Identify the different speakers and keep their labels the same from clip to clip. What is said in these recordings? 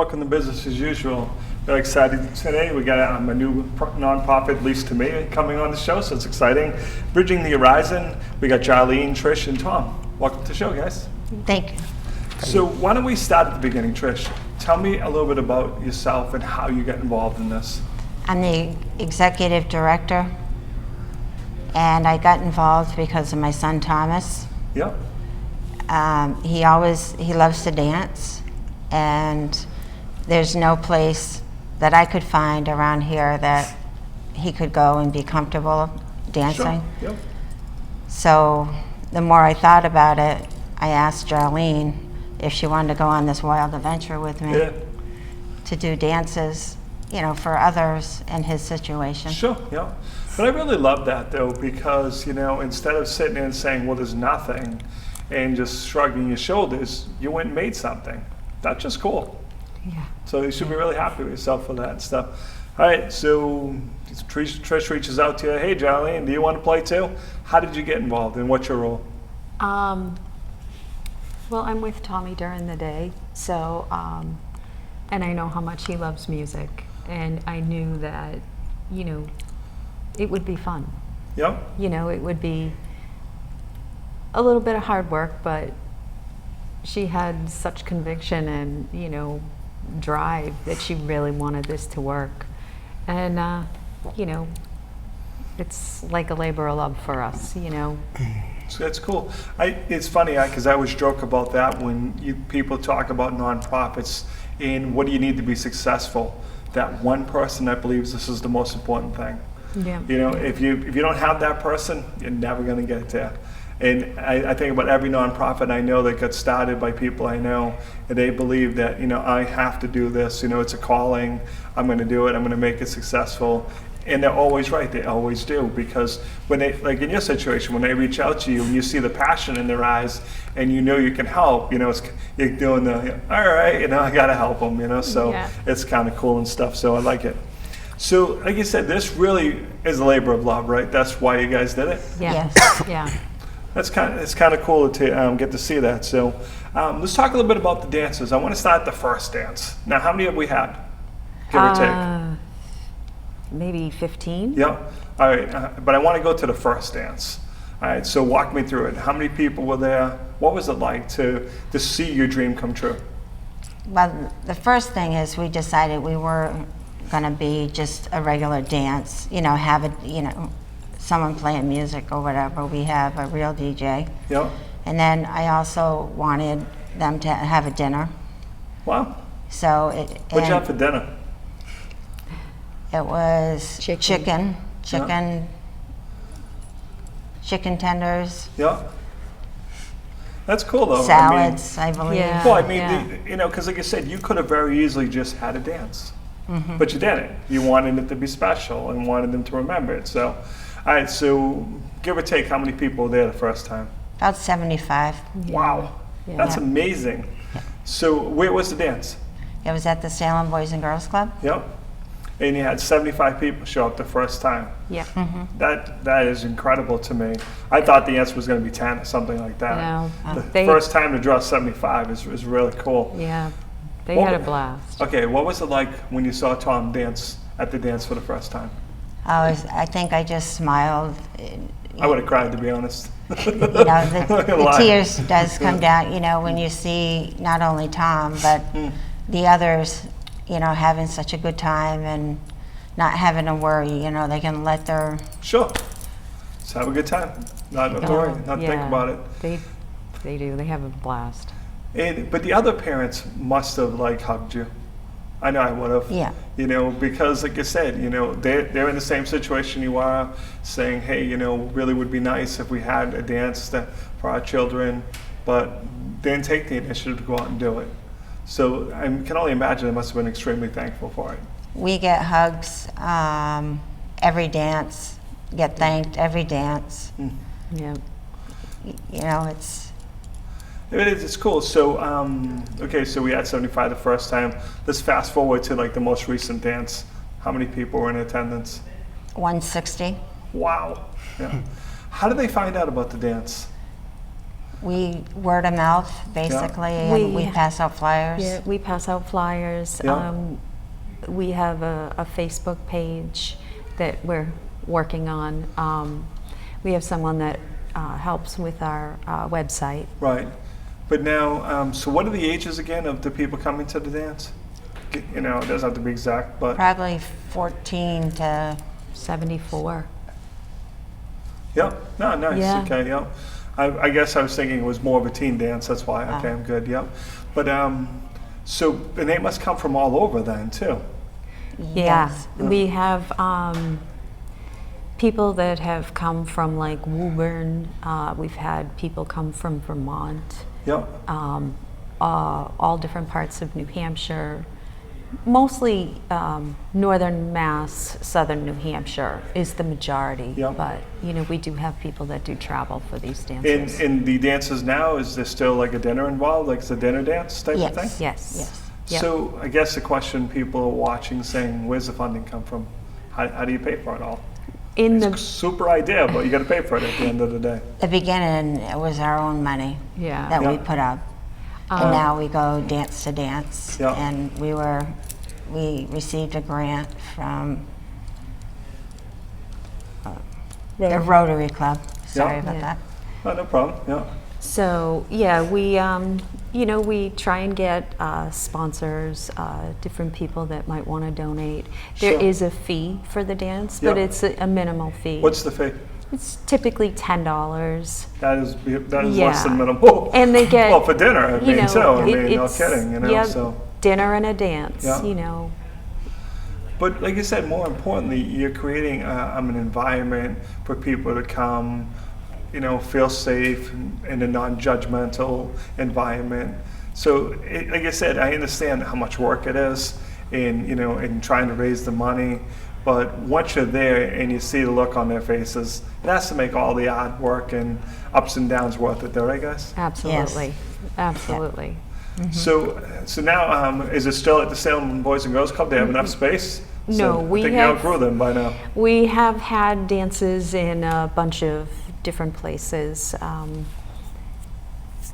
Speaker 1: welcome to Business as Usual. Very excited today. We got a new nonprofit, Least to Me, coming on the show, so it's exciting. Bridging the Horizon. We got Jarlene, Trish, and Tom. Welcome to the show, guys.
Speaker 2: Thank you.
Speaker 1: So why don't we start at the beginning, Trish? Tell me a little bit about yourself and how you got involved in this.
Speaker 2: I'm the executive director, and I got involved because of my son Thomas.
Speaker 1: Yep.
Speaker 2: He loves to dance, and there's no place that I could find around here that he could go and be comfortable dancing.
Speaker 1: Sure. Yep.
Speaker 2: So the more I thought about it, I asked Jarlene if she wanted to go on this wild adventure with me
Speaker 1: Yeah.
Speaker 2: to do dances, for others in his situation.
Speaker 1: Sure, yeah. But I really love that though, because, instead of sitting there and saying, well, there's nothing, and just shrugging your shoulders, you went and made something. That's just cool.
Speaker 2: Yeah.
Speaker 1: So you should be really happy with yourself for that and stuff. All right, so Trish reaches out to you. Hey, Jarlene, do you want to play too? How did you get involved and what's your role?
Speaker 3: Well, I'm with Tommy during the day, so, and I know how much he loves music, and I knew that, it would be fun.
Speaker 1: Yep.
Speaker 3: It would be a little bit of hard work, but she had such conviction and, drive that she really wanted this to work. And, it's like a labor of love for us,
Speaker 1: So that's cool. It's funny because I always joke about that when people talk about nonprofits and what do you need to be successful. That one person that believes this is the most important thing.
Speaker 3: Yeah.
Speaker 1: If you don't have that person, you're never going to get there. And I think about every nonprofit I know that got started by people I know, and they believe that I have to do this. It's a calling. I'm going to do it. I'm going to make it successul. And they're always right. They always do, because when they, like in your situation, when they reach out to you and you see the passion in their eyes, and you can help. You're doing the all right. I got to help them. So
Speaker 3: Yeah.
Speaker 1: it's kind of cool and stuff. So I like it. So like you said, this really is a labor of love, right? That's why you guys did it.
Speaker 3: Yeah.
Speaker 2: Yes.
Speaker 3: Yeah.
Speaker 1: It's kind of cool to get to see that. So let's talk a little bit about the dances. I want to start at the first dance. Now, how many have we had? Give or take.
Speaker 3: Maybe 15.
Speaker 1: Yeah. All right. But I want to go to the first dance. All right. So walk me through it. How many people were there? What was it like to see your dream come true?
Speaker 2: Well, the first thing is we decided we were going to be just a regular dance, have it, someone playing music or whatever. We have a real DJ.
Speaker 1: Yeah.
Speaker 2: And then I also wanted them to have a dinner.
Speaker 1: Wow.
Speaker 2: So
Speaker 1: What'd you have for dinner?
Speaker 2: it was
Speaker 3: Chicken.
Speaker 2: chicken tenders,
Speaker 1: Yeah. That's cool though.
Speaker 2: salads, I believe.
Speaker 3: Yeah.
Speaker 1: Well, I mean,
Speaker 3: Yeah.
Speaker 1: because like you said, you could have very easily just had a dance, but you didn't. You wanted it to be special and wanted them to remember it. So, all right. So, give or take, how many people were there the first time?
Speaker 2: About 75.
Speaker 1: Wow,
Speaker 3: Yeah.
Speaker 1: that's amazing. So, where was the dance?
Speaker 2: It was at the Salem Boys and Girls Club.
Speaker 1: Yep. And you had 75 people show up the first time.
Speaker 3: Yeah.
Speaker 1: That is incredible to me. I thought the answer was going to be 10 or something like that.
Speaker 3: No.
Speaker 1: The
Speaker 3: They-
Speaker 1: first time to draw 75 is really cool.
Speaker 3: Yeah. They
Speaker 1: Well-
Speaker 3: had a blast.
Speaker 1: Okay, what was it like when you saw Tom dance at the dance for the first time?
Speaker 2: I think I just smiled.
Speaker 1: I would have cried, to be honest.
Speaker 2: The
Speaker 1: Not gonna lie.
Speaker 2: tears does come down, when you see not only Tom, but the others, having such a good time and not having to worry, they can let their,
Speaker 1: Sure. Just have a good time. Not to worry, not think
Speaker 3: Yeah.
Speaker 1: about it.
Speaker 3: They do. They have a blast.
Speaker 1: But the other parents must have hugged you. I know I would have.
Speaker 2: Yeah.
Speaker 1: Because like I said, they're in the same situation you are, saying, hey, really would be nice if we had a dance for our children, but they didn't take the initiative to go out and do it. So I can only imagine they must have been extremely thankful for it.
Speaker 2: we get hugs every dance, get thanked every dance.
Speaker 3: Yeah.
Speaker 2: It's,
Speaker 1: It's cool. So, okay, so we had 75 the first time. Let's fast forward to the most recent dance. How many people were in attendance?
Speaker 2: 160.
Speaker 1: Wow. Yeah. How did they find out about the dance?
Speaker 2: word of mouth, basically, and we pass out flyers.
Speaker 3: Yeah, we pass out flyers.
Speaker 1: Yeah.
Speaker 3: We have a Facebook page that we're working on. We have someone that helps with our website.
Speaker 1: Right. But now, so what are the ages again of the people coming to the dance? You know, it doesn't have to be exact, but
Speaker 2: Probably 14 to
Speaker 3: 74.
Speaker 1: yep. No, nice.
Speaker 3: Yeah.
Speaker 1: Okay, yep. I guess I was thinking it was more of a teen dance. That's why. Okay, I'm good. Yep. But so and they must come from all over then too.
Speaker 3: Yeah,
Speaker 2: yes.
Speaker 3: we have people that have come from like Woburn. We've had people come from Vermont,
Speaker 1: Yep.
Speaker 3: all different parts of New Hampshire. Mostly northern Mass, southern New Hampshire is the majority.
Speaker 1: Yeah.
Speaker 3: But you know, we do have people that do travel for these dances.
Speaker 1: In the dances now, is there still like a dinner involved? Like it's a dinner dance type of thing?
Speaker 2: yes,
Speaker 3: Yes.
Speaker 2: yes.
Speaker 3: Yep.
Speaker 1: So I guess the question people are watching saying, where's the funding come from? How do you pay for it all?
Speaker 3: In
Speaker 1: It's a
Speaker 3: the
Speaker 1: super idea, but you got to pay for it at the end of the day.
Speaker 2: The beginning, it was our own money
Speaker 3: yeah.
Speaker 2: that we
Speaker 1: Yeah.
Speaker 2: put up, and now we go dance to dance.
Speaker 1: Yeah.
Speaker 2: And we received a grant from the Rotary Club. Sorry
Speaker 1: Yeah.
Speaker 2: about
Speaker 3: Yeah.
Speaker 2: that.
Speaker 1: Oh, no problem. Yeah.
Speaker 3: So yeah, we you know, we try and get sponsors, different people that might want to donate. There
Speaker 1: Sure.
Speaker 3: is a fee for the dance, but
Speaker 1: Yeah.
Speaker 3: it's a minimal fee.
Speaker 1: What's the fee?
Speaker 3: It's typically $10.
Speaker 1: That is less
Speaker 3: Yeah.
Speaker 1: than minimal.
Speaker 3: And they get,
Speaker 1: well for dinner. I
Speaker 3: you
Speaker 1: mean,
Speaker 3: know,
Speaker 1: too. I mean, no
Speaker 3: it's-
Speaker 1: kidding. You know.
Speaker 3: yeah,
Speaker 1: So,
Speaker 3: dinner and a dance.
Speaker 1: Yeah.
Speaker 3: You know.
Speaker 1: but like you said, more importantly, you're creating an environment for people to come. You know, feel safe in a non-judgmental environment. So, like I said, I understand how much work it is in in trying to raise the money. But once you're there and you see the look on their faces, it has to make all the hard work and ups and downs worth it, though, right, guys?
Speaker 3: Absolutely. Absolutely.
Speaker 1: So now, is it still at the Salem Boys and Girls Club? They have enough space?
Speaker 3: No,
Speaker 1: So
Speaker 3: we
Speaker 1: I think
Speaker 3: have-
Speaker 1: you outgrew them by now.
Speaker 3: We have had dances in a bunch of different places.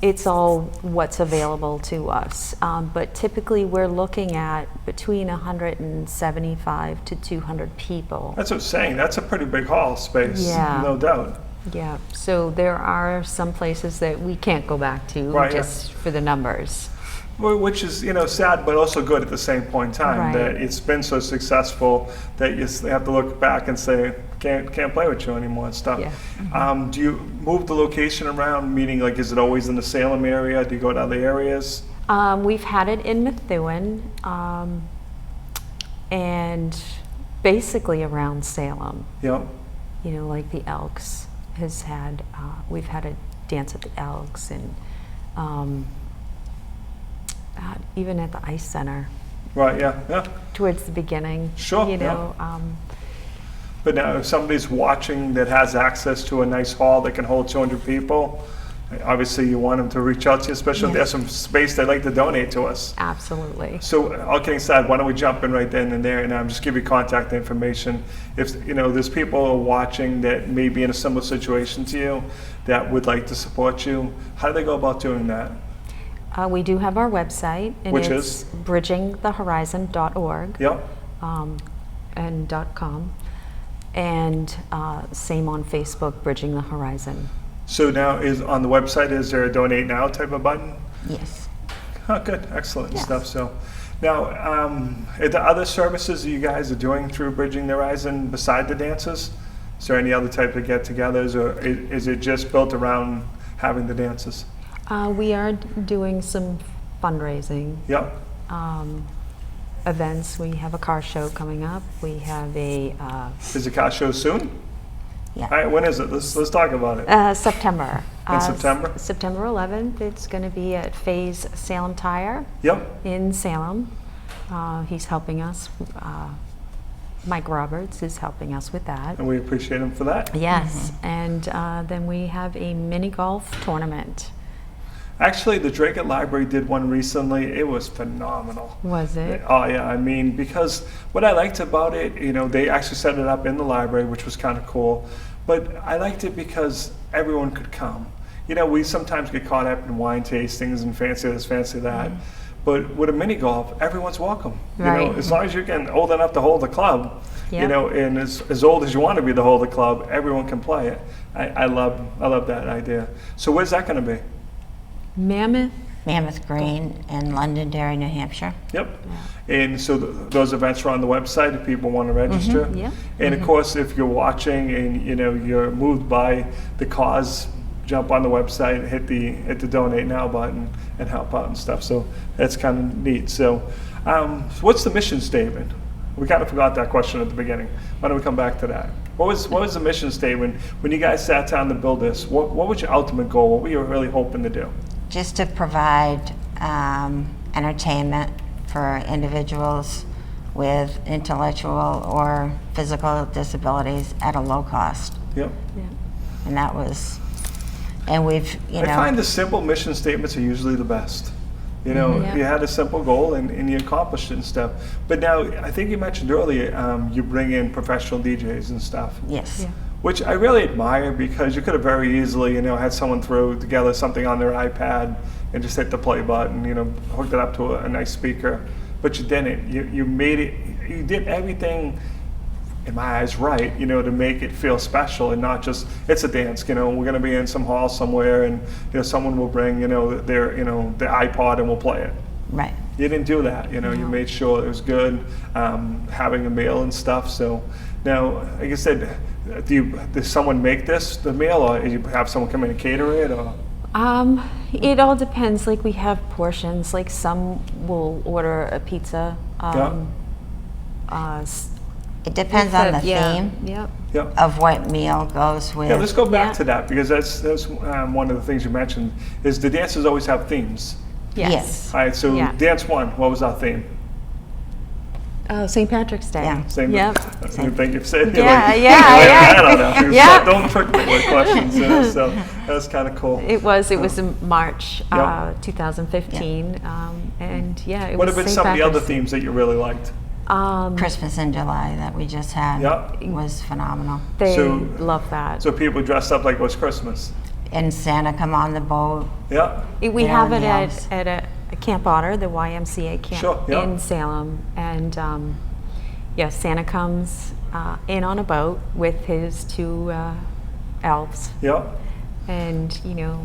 Speaker 3: It's all what's available to us. But typically we're looking at between 175 to 200 people.
Speaker 1: That's what I'm saying. That's a pretty big hall space,
Speaker 3: Yeah.
Speaker 1: no doubt.
Speaker 3: Yeah, so there are some places that we can't go back to
Speaker 1: Right, yeah.
Speaker 3: just for the numbers.
Speaker 1: Which is, sad, but also good at the same point in time.
Speaker 3: Right.
Speaker 1: That it's been so successful that you have to look back and say, can't play with you anymore and stuff.
Speaker 3: Yeah.
Speaker 1: Do you move the location around? Meaning, like, is it always in the Salem area? Do you go to other areas?
Speaker 3: We've had it in Methuen, and basically around Salem.
Speaker 1: Yep.
Speaker 3: You know, like the Elks has had, we've had a dance at the Elks, and even at the Ice Center
Speaker 1: Right. Yeah.
Speaker 3: towards the beginning.
Speaker 1: Sure,
Speaker 3: You
Speaker 1: yeah.
Speaker 3: know,
Speaker 1: But now, if somebody's watching that has access to a nice hall that can hold 200 people, obviously you want them to reach out to you, especially if there's some space they'd like to donate to us.
Speaker 3: absolutely.
Speaker 1: So, all kidding aside, why don't we jump in right then and there, and just give you contact information. If there's people watching that may be in a similar situation to you that would like to support you, how do they go about doing that?
Speaker 3: We do have our website, and
Speaker 1: Which
Speaker 3: it's
Speaker 1: is?
Speaker 3: bridgingthehorizon.org
Speaker 1: Yep.
Speaker 3: and .com, and same on Facebook, Bridging the Horizon.
Speaker 1: So now, on the website, is there a donate now type of button?
Speaker 2: Yes.
Speaker 1: Oh, good, excellent
Speaker 2: Yes.
Speaker 1: stuff. So, now, are there other services you guys are doing through Bridging the Horizon beside the dances? Is there any other type of get-togethers, or is it just built around having the dances?
Speaker 3: We are doing some fundraising
Speaker 1: Yep.
Speaker 3: events. We have a car show coming up. We have a
Speaker 1: Is the car show soon?
Speaker 2: Yeah.
Speaker 1: All right, when is it? Let's talk about it.
Speaker 3: September.
Speaker 1: September?
Speaker 3: September 11th. It's going to be at Faye's Salem Tire
Speaker 1: Yep.
Speaker 3: in Salem. He's helping us. Mike Roberts is helping us with that.
Speaker 1: And we appreciate him for that.
Speaker 3: Yes, and then we have a mini golf tournament.
Speaker 1: Actually, the Dracut Library did one recently. It was phenomenal.
Speaker 3: Was it?
Speaker 1: Oh yeah, I mean, because what I liked about it, they actually set it up in the library, which was kind of cool. But I liked it because everyone could come. You know, we sometimes get caught up in wine tastings and fancy this, fancy that. But with a mini golf, everyone's welcome. You know,
Speaker 3: Right.
Speaker 1: as long as you're getting old enough to hold the club, you
Speaker 3: Yep.
Speaker 1: know, and as old as you want to be to hold the club, everyone can play it. I love that idea. So where's that going to be?
Speaker 3: Mammoth.
Speaker 2: Mammoth Green in Londonderry, New Hampshire.
Speaker 1: Yep. And so those events are on the website if people want to register.
Speaker 3: Yep.
Speaker 1: And of course, if you're watching and you know you're moved by the cause, jump on the website, hit the donate now button, and help out and stuff. So that's kind of neat. So, what's the mission statement? We kind of forgot that question at the beginning. Why don't we come back to that? What was the mission statement when you guys sat down to build this? What was your ultimate goal? What were you really hoping to do?
Speaker 2: Just to provide entertainment for individuals with intellectual or physical disabilities at a low cost.
Speaker 1: Yep.
Speaker 3: Yeah.
Speaker 2: And that was, and we've,
Speaker 1: I find the simple mission statements are usually the best. You know,
Speaker 3: Yeah.
Speaker 1: you had a simple goal and you accomplished it and stuff. But now, I think you mentioned earlier, you bring in professional DJs and stuff,
Speaker 2: yes.
Speaker 3: Yeah.
Speaker 1: which I really admire because you could have very easily, you know, had someone throw together something on their iPad and just hit the play button, you know, hooked it up to a nice speaker. But you didn't. You made it, you did everything in my eyes right, you know, to make it feel special and not just, it's a dance, you know, we're going to be in some hall somewhere and, you know, someone will bring, you know, their iPod and we'll play it.
Speaker 2: Right.
Speaker 1: You didn't do that, you know, you made sure it was good, having a meal and stuff. So now, like I said, does someone make the meal, or you have someone come in and cater it, or?
Speaker 3: It all depends. Like we have portions. Like some will order a pizza.
Speaker 2: It depends on the theme
Speaker 3: Yep.
Speaker 1: Yeah.
Speaker 2: of what meal goes with.
Speaker 1: Yeah, let's go back
Speaker 3: Yeah.
Speaker 1: to that because that's one of the things you mentioned is the dances always have themes.
Speaker 2: Yes.
Speaker 1: All right, so
Speaker 3: Yeah.
Speaker 1: dance one, what was our theme?
Speaker 3: Oh, St. Patrick's Day.
Speaker 2: Yeah.
Speaker 1: Same.
Speaker 3: Yep.
Speaker 1: I think you've said.
Speaker 3: Yeah,
Speaker 1: you're
Speaker 3: yeah,
Speaker 1: like,
Speaker 3: yeah.
Speaker 1: I don't know.
Speaker 3: Yeah.
Speaker 1: Don't trick me with questions. So that was kind of cool.
Speaker 3: It was in March
Speaker 1: Yep.
Speaker 3: 2015, and yeah, it
Speaker 1: What
Speaker 3: was
Speaker 1: have been
Speaker 3: St.
Speaker 1: some of the other
Speaker 3: Patrick's.
Speaker 1: themes that you really liked?
Speaker 2: Christmas in July that we just had
Speaker 1: Yeah.
Speaker 2: was phenomenal.
Speaker 3: They
Speaker 1: So-
Speaker 3: love that.
Speaker 1: So people dressed up like it was Christmas.
Speaker 2: And Santa come on the boat.
Speaker 1: Yeah.
Speaker 3: We
Speaker 2: Yeah,
Speaker 3: have it
Speaker 2: yes.
Speaker 3: at a Camp Otter, the YMCA camp
Speaker 1: Sure, yeah.
Speaker 3: in Salem, and yes, Santa comes in on a boat with his two elves,
Speaker 1: Yeah.
Speaker 3: and you know,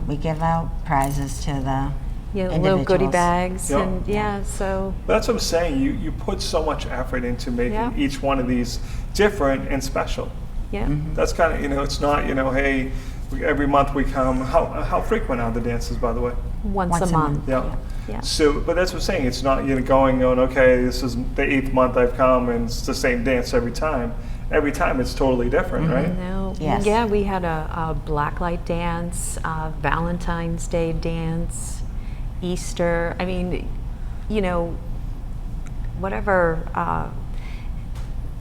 Speaker 2: We give out prizes to the
Speaker 3: little goodie
Speaker 2: individuals.
Speaker 3: bags,
Speaker 1: Yeah.
Speaker 3: and yeah, so
Speaker 1: That's what I'm saying. You put so much effort into making
Speaker 3: Yeah.
Speaker 1: each one of these different and special.
Speaker 3: yeah.
Speaker 1: That's kind of, you know, it's not, you know, hey, every month we come. How frequent are the dances, by the way?
Speaker 3: Once a month.
Speaker 1: Yeah.
Speaker 3: Yeah.
Speaker 1: So, but that's what I'm saying. It's not, you know, going, okay, this is the 8th month I've come and it's the same dance every time. Every time it's totally different, right?
Speaker 3: No,
Speaker 2: Yes.
Speaker 3: yeah, we had a blacklight dance, Valentine's Day dance, Easter. I mean, you know, whatever.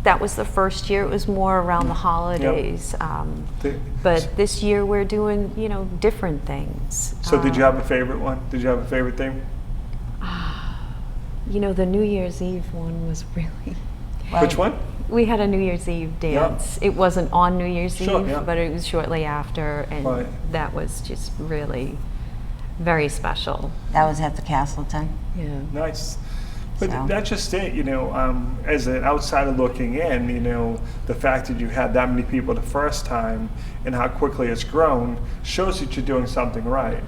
Speaker 3: That was the first year. It was more around the holidays.
Speaker 1: The-
Speaker 3: But this year we're doing, you know, different things.
Speaker 1: So did you have a favorite one? Did you have a favorite theme?
Speaker 3: You know, the New Year's Eve one was really.
Speaker 2: Well,
Speaker 1: Which one?
Speaker 3: We had a New Year's Eve dance. It wasn't on New Year's
Speaker 1: Sure,
Speaker 3: Eve,
Speaker 1: yeah.
Speaker 3: but it was shortly after, and
Speaker 1: Right.
Speaker 3: that was just really very special.
Speaker 2: That was at the Castleton.
Speaker 3: Yeah.
Speaker 1: Nice. But
Speaker 2: So-
Speaker 1: that's just it, you know, as an outsider looking in, you know, the fact that you had that many people the first time and how quickly it's grown shows that you're doing something right.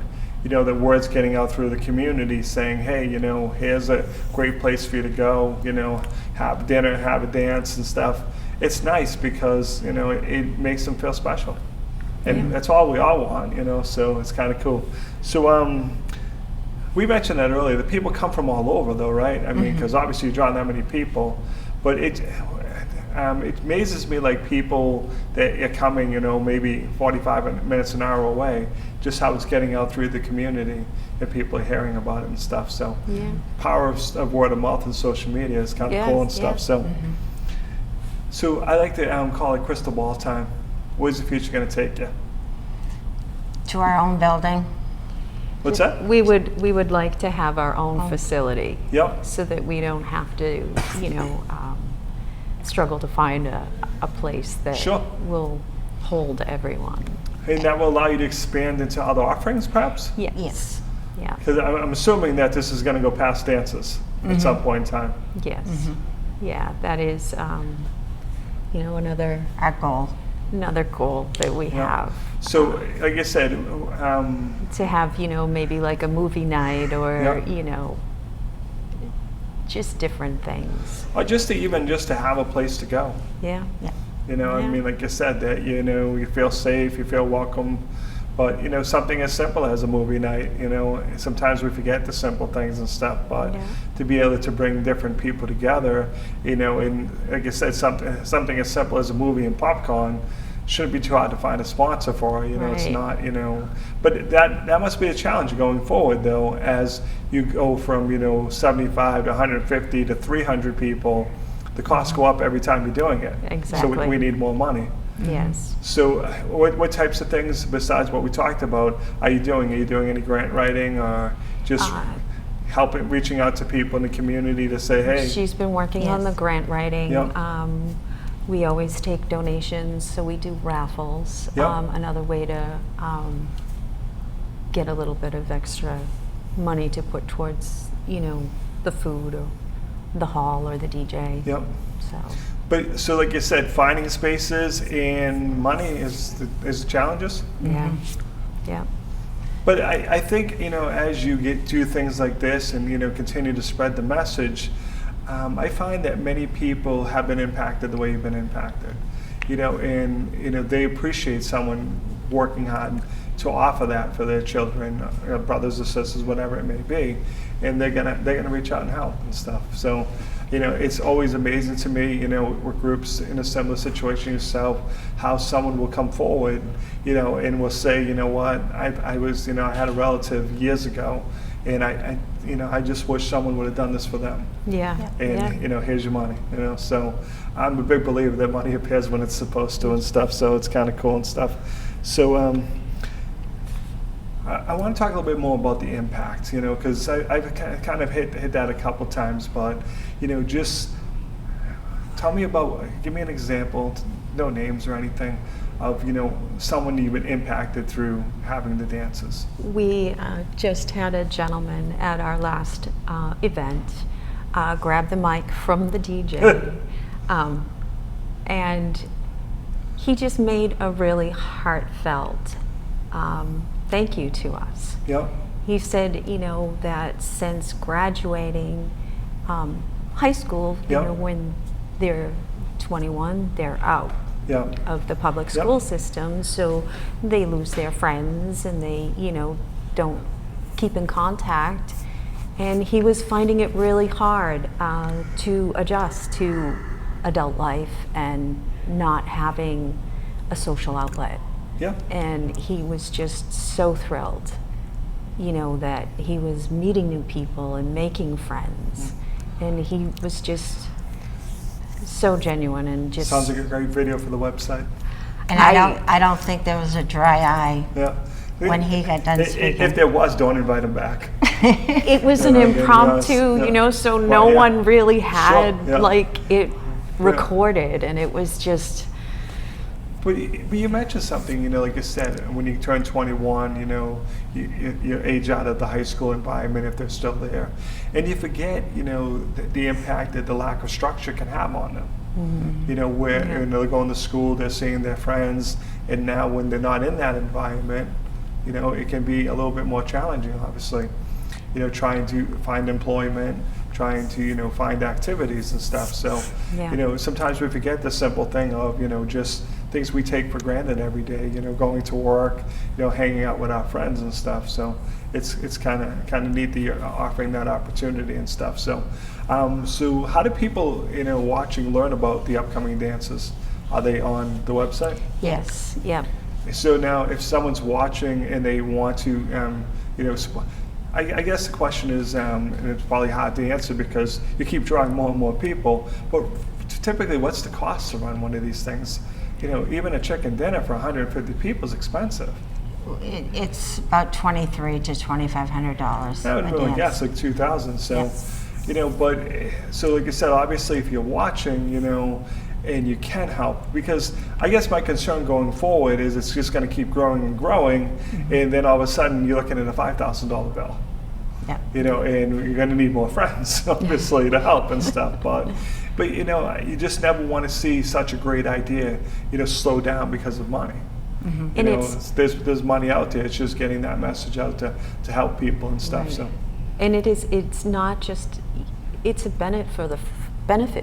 Speaker 1: You know, the word's getting out through the community saying, hey, you know, here's a great place for you to go, you know, have dinner, have a dance and stuff. It's nice because, you know, it makes them feel special. And that's all we all want, you know, so it's kind of cool. So, we mentioned that earlier. The people come from all over, though, right? I mean, because obviously you're drawing that many people, but it amazes me, like people that are coming, you know, maybe 45 minutes an hour away, just how it's getting out through the community and people are hearing about it and stuff. So,
Speaker 3: Yeah.
Speaker 1: power of word of mouth and social media is kind of
Speaker 3: Yes,
Speaker 1: cool and stuff.
Speaker 3: yes.
Speaker 1: So, so I like to call it crystal ball time. Where's the future going to take you?
Speaker 2: To our own building.
Speaker 1: What's that?
Speaker 3: We would like to have our own facility,
Speaker 1: Yep.
Speaker 3: so that we don't have to, you know, struggle to find a place that
Speaker 1: Sure.
Speaker 3: will hold everyone.
Speaker 1: And that will allow you to expand into other offerings, perhaps?
Speaker 3: Yes.
Speaker 2: Yes.
Speaker 3: Yeah.
Speaker 1: Because I'm assuming that this is going to go past dances at some point in time.
Speaker 3: Yes. Yeah, that is, another
Speaker 2: Our goal.
Speaker 3: goal that we have.
Speaker 1: So, like I said,
Speaker 3: To have, maybe like a movie night or,
Speaker 1: Yeah.
Speaker 3: Just different things.
Speaker 1: or just to have a place to go.
Speaker 3: Yeah.
Speaker 2: Yeah.
Speaker 1: I
Speaker 3: Yeah.
Speaker 1: mean, like you said, that you feel safe, you feel welcome. But something as simple as a movie night. Sometimes we forget the simple things and stuff. But
Speaker 3: Yeah.
Speaker 1: to be able to bring different people together, and like I said, something as simple as a movie and popcorn shouldn't be too hard to find a sponsor for. It's
Speaker 3: Right.
Speaker 1: not. But that must be a challenge going forward, though, as you go from 75 to 150 to 300 people. The costs go up every time you're doing it.
Speaker 3: Exactly.
Speaker 1: So we need more money.
Speaker 3: Yes.
Speaker 1: So what types of things besides what we talked about are you doing? Are you doing any grant writing or just reaching out to people in the community to say, hey,
Speaker 3: She's been working on the
Speaker 2: Yes.
Speaker 3: grant writing.
Speaker 1: Yep.
Speaker 3: We always take donations, so we do raffles.
Speaker 1: Yep.
Speaker 3: Another way to get a little bit of extra money to put towards, the food or the hall or the DJ.
Speaker 1: yep.
Speaker 3: So
Speaker 1: But so like you said, finding spaces and money is the challenges.
Speaker 3: yeah, yeah,
Speaker 1: But I think, as you do things like this and, continue to spread the message, I find that many people have been impacted the way you've been impacted. They appreciate someone working hard to offer that for their children, brothers or sisters, whatever it may be, and they're gonna reach out and help and stuff. So, it's always amazing to me, with groups in a similar situation yourself, how someone will come forward, and will say, you know what, I had a relative years ago, and I just wish someone would have done this for them.
Speaker 3: yeah,
Speaker 1: And
Speaker 3: yeah.
Speaker 1: here's your money. So I'm a big believer that money appears when it's supposed to and stuff. So it's kind of cool and stuff. So I want to talk a little bit more about the impact, because I've kind of hit that a couple times. But just tell me give me an example, no names or anything, of someone you've been impacted through having the dances.
Speaker 3: We just had a gentleman at our last event grab the mic from the DJ, and he just made a really heartfelt thank you to us.
Speaker 1: Yep.
Speaker 3: He said, that since graduating high school,
Speaker 1: Yep.
Speaker 3: when they're 21, they're out
Speaker 1: Yep.
Speaker 3: of the public
Speaker 1: Yep.
Speaker 3: school system, so they lose their friends and they, don't keep in contact. And he was finding it really hard to adjust to adult life and not having a social outlet.
Speaker 1: Yeah.
Speaker 3: And he was just so thrilled, that he was meeting new people and making friends. And he was just so genuine and just
Speaker 1: Sounds like a great video for the website.
Speaker 2: And I don't think there was a dry eye
Speaker 1: Yeah.
Speaker 2: when he got done speaking.
Speaker 1: If there was, don't invite him back.
Speaker 3: it was an
Speaker 1: Yeah, maybe
Speaker 3: impromptu,
Speaker 1: yes,
Speaker 3: so
Speaker 1: Well,
Speaker 3: no
Speaker 1: yeah.
Speaker 3: one really had
Speaker 1: yeah.
Speaker 3: it recorded, and it was just
Speaker 1: But you mentioned something, like you said, when you turn 21, you age out of the high school environment if they're still there. And you forget, the impact that the lack of structure can have on them. Where they're going to school, they're seeing their friends, and now when they're not in that environment, it can be a little bit more challenging, obviously. Trying to find employment, trying to, find activities and stuff. So,
Speaker 3: Yeah.
Speaker 1: Sometimes we forget the simple thing of, just things we take for granted every day, going to work, hanging out with our friends and stuff. So it's kind of neat that you're offering that opportunity and stuff. So, so how do people, watching learn about the upcoming dances? Are they on the website?
Speaker 2: Yes.
Speaker 3: yeah.
Speaker 1: So now, if someone's watching and they want to, I guess the question is, and it's probably hard to answer because you keep drawing more and more people, but typically, what's the cost to run one of these things? Even a chicken dinner for 150 people is expensive.
Speaker 2: It's about $2,300 to $2,500.
Speaker 1: I would
Speaker 2: a
Speaker 1: really
Speaker 2: dance.
Speaker 1: guess like 2,000. So,
Speaker 2: Yes.
Speaker 1: but so like I said, obviously, if you're watching, and you can help. Because I guess my concern going forward is it's just going to keep growing and growing, and then all of a sudden you're looking at a $5,000 bill.
Speaker 2: Yep.
Speaker 1: You know, and you're going to need more friends, obviously, to help and stuff. But you know, you just never want to see such a great idea, you know, slow down because of money. You
Speaker 3: And
Speaker 1: know,
Speaker 3: it's
Speaker 1: there's money out there. It's just getting that message out to help people and stuff.
Speaker 3: Right.
Speaker 1: So
Speaker 3: And it's not just, it's a benefit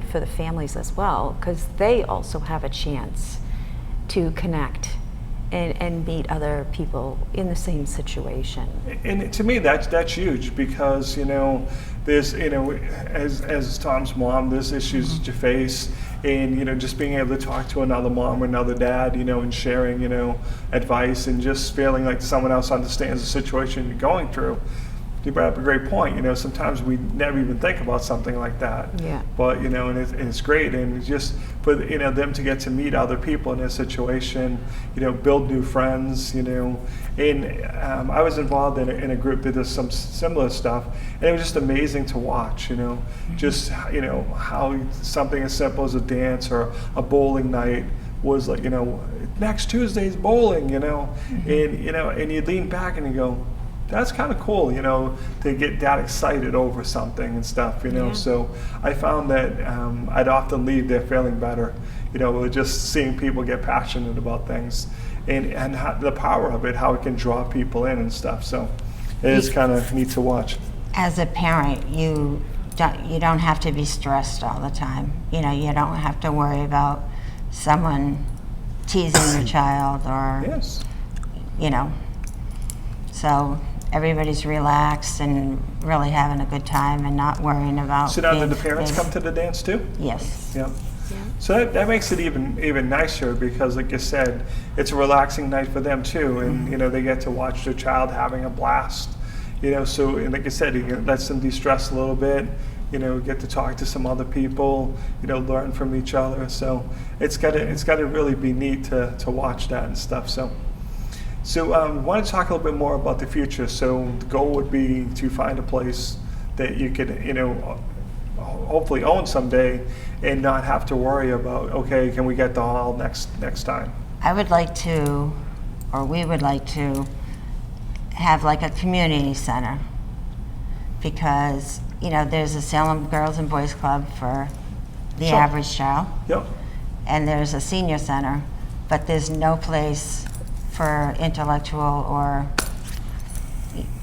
Speaker 3: for the families as well, because they also have a chance to connect and meet other people in the same situation.
Speaker 1: and to me, that's huge, because, you know, there's, you know, as Tom's mom, there's issues that you face, and, you know, just being able to talk to another mom or another dad, you know, and sharing, you know, advice, and just feeling like someone else understands the situation you're going through. You brought up a great point. You know, sometimes we never even think about something like that.
Speaker 3: Yeah.
Speaker 1: But, you know, and it's great, and it's just for, you know, them to get to meet other people in their situation, you know, build new friends, you know. And I was involved in a group that does some similar stuff, and it was just amazing to watch, you know, just, you know, how something as simple as a dance or a bowling night was like, you know, next Tuesday's bowling, you know. And, you know, and you lean back and you go, that's kind of cool, you know, to get that excited over something and stuff, you know.
Speaker 3: Yeah.
Speaker 1: So I found that I'd often leave there feeling better, you know, with just seeing people get passionate about things, and how, the power of it, how it can draw people in and stuff. So it is kind of neat to watch.
Speaker 2: As a parent, you don't have to be stressed all the time. You know, you don't have to worry about someone teasing your child or,
Speaker 1: Yes.
Speaker 2: you know. So everybody's relaxed and really having a good time and not worrying about.
Speaker 1: So now did
Speaker 2: being
Speaker 1: the parents
Speaker 2: busy.
Speaker 1: come to the dance too?
Speaker 2: Yes.
Speaker 1: Yeah.
Speaker 3: Yeah.
Speaker 1: So that makes it even nicer, because, like you said, it's a relaxing night for them too, and you know, they get to watch their child having a blast. You know, so, and like I said, it lets them de-stress a little bit. You know, get to talk to some other people. You know, learn from each other. So it's got to really be neat to watch that and stuff. So I want to talk a little bit more about the future. So the goal would be to find a place that you could, you know, hopefully own someday, and not have to worry about, okay, can we get the hall next time?
Speaker 2: I would like to, or we would like to, have like a community center, because, you know, there's a Salem Girls and Boys Club for the
Speaker 1: Sure.
Speaker 2: average child,
Speaker 1: Yep.
Speaker 2: and there's a senior center, but there's no place for intellectual or,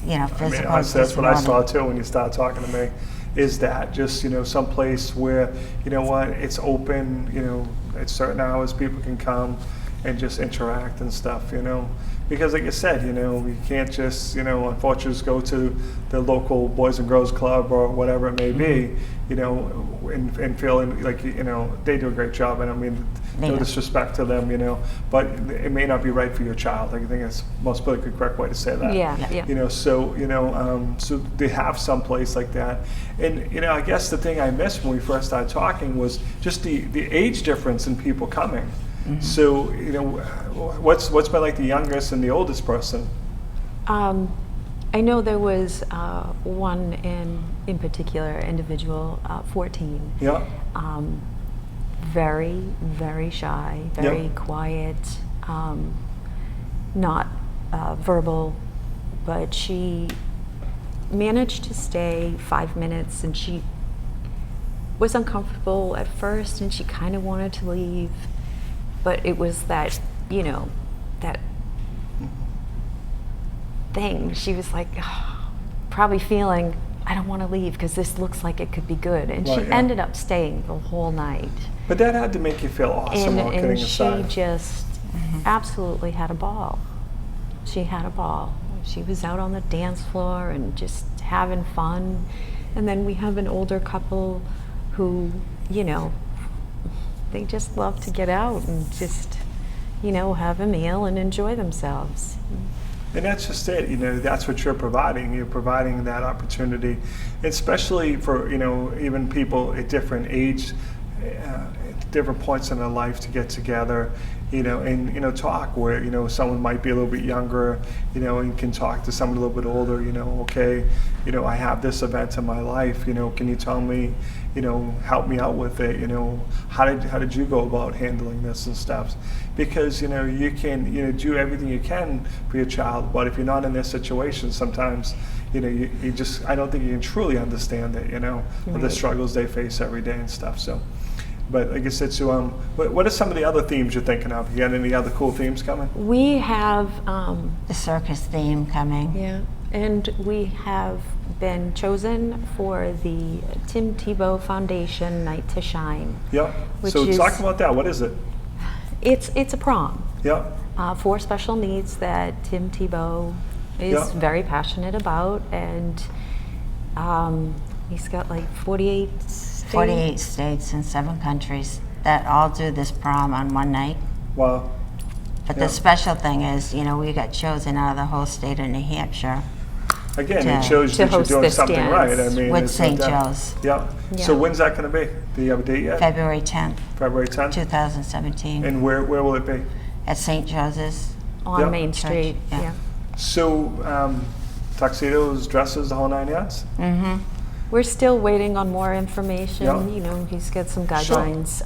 Speaker 2: you know,
Speaker 1: I
Speaker 2: physical.
Speaker 1: mean, honestly, that's what I saw
Speaker 2: disability.
Speaker 1: too when you started talking to me. Is that just, you know, some place where, you know what, it's open, you know, at certain hours people can come and just interact and stuff, you know. Because like you said, you know, you can't just, you know, unfortunately just go to the local Boys and Girls Club or whatever it may be, you know, and feeling like, you know, they do a great job. And I mean,
Speaker 2: They
Speaker 1: no
Speaker 2: do.
Speaker 1: disrespect to them, you know, but it may not be right for your child. I think that's most politically correct way to say that.
Speaker 3: Yeah.
Speaker 1: You know, so, you know, so they have some place like that. And, you know, I guess the thing I missed when we first started talking was just the age difference in people coming. So, you know, what's been like the youngest and the oldest person?
Speaker 3: I know there was one in particular individual, 14.
Speaker 1: Yeah.
Speaker 3: Very, very shy, very
Speaker 1: Yep.
Speaker 3: quiet, not verbal, but she managed to stay 5 minutes, and she was uncomfortable at first, and she kind of wanted to leave, but it was that, you know, that thing. She was like, probably feeling, I don't want to leave because this looks like it could be good. And
Speaker 1: Right,
Speaker 3: she
Speaker 1: yeah.
Speaker 3: ended up staying the whole night.
Speaker 1: But that had to make you feel awesome while kidding
Speaker 3: And she
Speaker 1: aside.
Speaker 3: just absolutely had a ball. She had a ball. She was out on the dance floor and just having fun. And then we have an older couple who, you know, they just love to get out and just, you know, have a meal and enjoy themselves.
Speaker 1: And that's just it, you know, that's what you're providing. You're providing that opportunity, especially for, you know, even people at different age, at different points in their life to get together, you know, and, you know, talk where, you know, someone might be a little bit younger, you know, and can talk to someone a little bit older, you know, okay, you know, I have this event in my life, you know, can you tell me, help me out with it. How did you go about handling this and stuff? Because you can do everything you can for your child, but if you're not in their situation, sometimes you just, I don't think you can truly understand it. The
Speaker 3: Right.
Speaker 1: struggles they face every day and stuff. So, but like I said, so what are some of the other themes you're thinking of? You got any other cool themes coming?
Speaker 3: We have,
Speaker 2: The circus theme coming.
Speaker 3: yeah, and we have been chosen for the Tim Tebow Foundation Night to Shine.
Speaker 1: Yeah.
Speaker 3: Which
Speaker 1: So
Speaker 3: is-
Speaker 1: talk about that. What is it?
Speaker 3: It's a prom
Speaker 1: Yeah.
Speaker 3: for special needs that Tim Tebow is
Speaker 1: Yeah.
Speaker 3: very passionate about, and he's got like 48 states.
Speaker 2: 48 states and 7 countries that all do this prom on one night.
Speaker 1: Wow.
Speaker 2: But
Speaker 1: Yeah.
Speaker 2: the special thing is, we got chosen out of the whole state of New Hampshire
Speaker 1: Again,
Speaker 2: To-
Speaker 1: it shows
Speaker 3: to
Speaker 1: that you're
Speaker 3: host
Speaker 1: doing
Speaker 3: this
Speaker 1: something right. I
Speaker 3: dance
Speaker 1: mean,
Speaker 2: with
Speaker 1: it's no
Speaker 2: St.
Speaker 1: doubt.
Speaker 2: Joe's,
Speaker 1: Yeah. So
Speaker 3: Yeah.
Speaker 1: when's that going to be? Do you have a date yet?
Speaker 2: February 10th,
Speaker 1: February 10th.
Speaker 2: 2017,
Speaker 1: And where will it be?
Speaker 2: at St. Joseph's.
Speaker 3: On
Speaker 1: Yep.
Speaker 3: Main Street.
Speaker 2: Yeah.
Speaker 3: Yeah.
Speaker 1: So tuxedos, dresses, the whole 9 yards.
Speaker 2: Mm-hmm.
Speaker 3: We're still waiting on more information.
Speaker 1: Yeah.
Speaker 3: He's got some
Speaker 1: Sure.
Speaker 3: guidelines,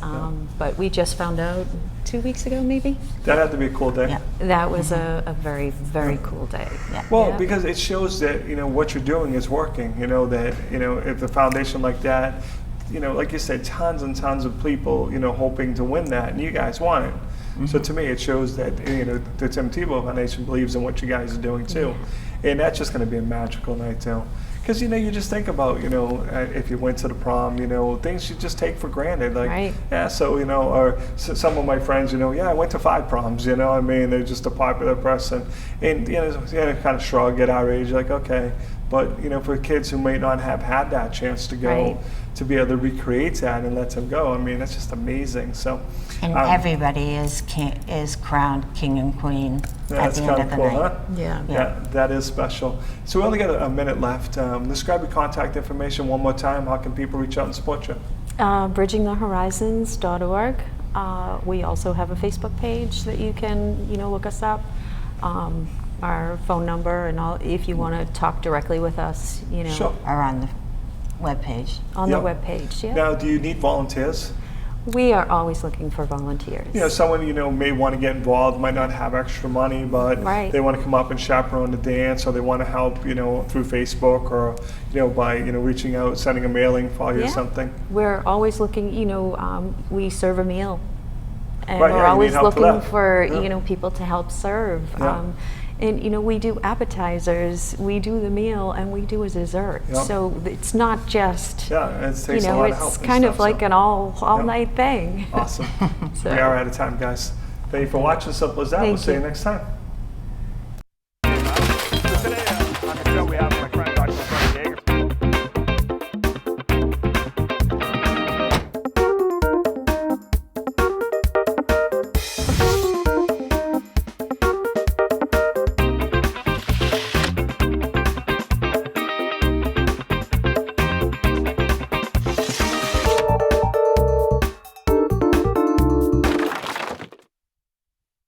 Speaker 3: but we just found out 2 weeks ago, maybe.
Speaker 1: That had to be a cool day.
Speaker 2: Yeah.
Speaker 3: That was a very, very cool day.
Speaker 2: Yeah.
Speaker 1: Well,
Speaker 3: Yeah.
Speaker 1: because it shows that what you're doing is working. That if a foundation like that, like you said, tons and tons of people, hoping to win that, and you guys won it. So to me, it shows that the Tim Tebow Foundation believes in what you guys are doing too, and that's just going to be a magical night too. Because you just think about if you went to the prom, things you just take for granted, like
Speaker 3: Right.
Speaker 1: yeah. So or some of my friends, yeah, I went to 5 proms. I mean, they're just a popular person, and kind of shrug at our age, like okay. But for kids who may not have had that chance to go,
Speaker 3: Right.
Speaker 1: to be able to recreate that and let them go, I mean, that's just amazing. So
Speaker 2: And everybody is crowned king and queen at
Speaker 1: that's
Speaker 2: the end
Speaker 1: kind
Speaker 2: of
Speaker 1: of
Speaker 2: the
Speaker 1: cool,
Speaker 2: night.
Speaker 1: huh?
Speaker 3: Yeah.
Speaker 1: Yeah, that is special. So we only got a minute left. Describe your contact information one more time. How can people reach out and support you?
Speaker 3: Bridgingthehorizons.org. We also have a Facebook page that you can, look us up. Our phone number and all, if you want to talk directly with us,
Speaker 1: Sure.
Speaker 2: Or on the webpage.
Speaker 3: on
Speaker 1: Yep.
Speaker 3: the webpage. Yeah.
Speaker 1: Now, do you need volunteers?
Speaker 3: We are always looking for volunteers.
Speaker 1: Someone may want to get involved, might not have extra money, but
Speaker 3: Right.
Speaker 1: they want to come up and chaperone the dance, or they want to help, through Facebook, or by reaching out, sending a mailing for you or
Speaker 3: Yeah.
Speaker 1: something.
Speaker 3: We're always looking, we serve a meal. And
Speaker 1: Right,
Speaker 3: we're
Speaker 1: yeah, you need
Speaker 3: always
Speaker 1: help for
Speaker 3: looking
Speaker 1: that.
Speaker 3: for,
Speaker 1: Yeah.
Speaker 3: people to help serve.
Speaker 1: Yeah.
Speaker 3: And, we do appetizers, we do the meal, and we do a dessert.
Speaker 1: Yeah.
Speaker 3: So it's not just,
Speaker 1: Yeah, it takes a lot of help.
Speaker 3: it's
Speaker 1: and
Speaker 3: kind of
Speaker 1: stuff,
Speaker 3: like
Speaker 1: so.
Speaker 3: an all-night thing.
Speaker 1: Awesome.
Speaker 3: So-
Speaker 1: We are out of time, guys. Thank you for watching. Simple as that. We'll
Speaker 3: Thank
Speaker 1: see you
Speaker 3: you.
Speaker 1: next time.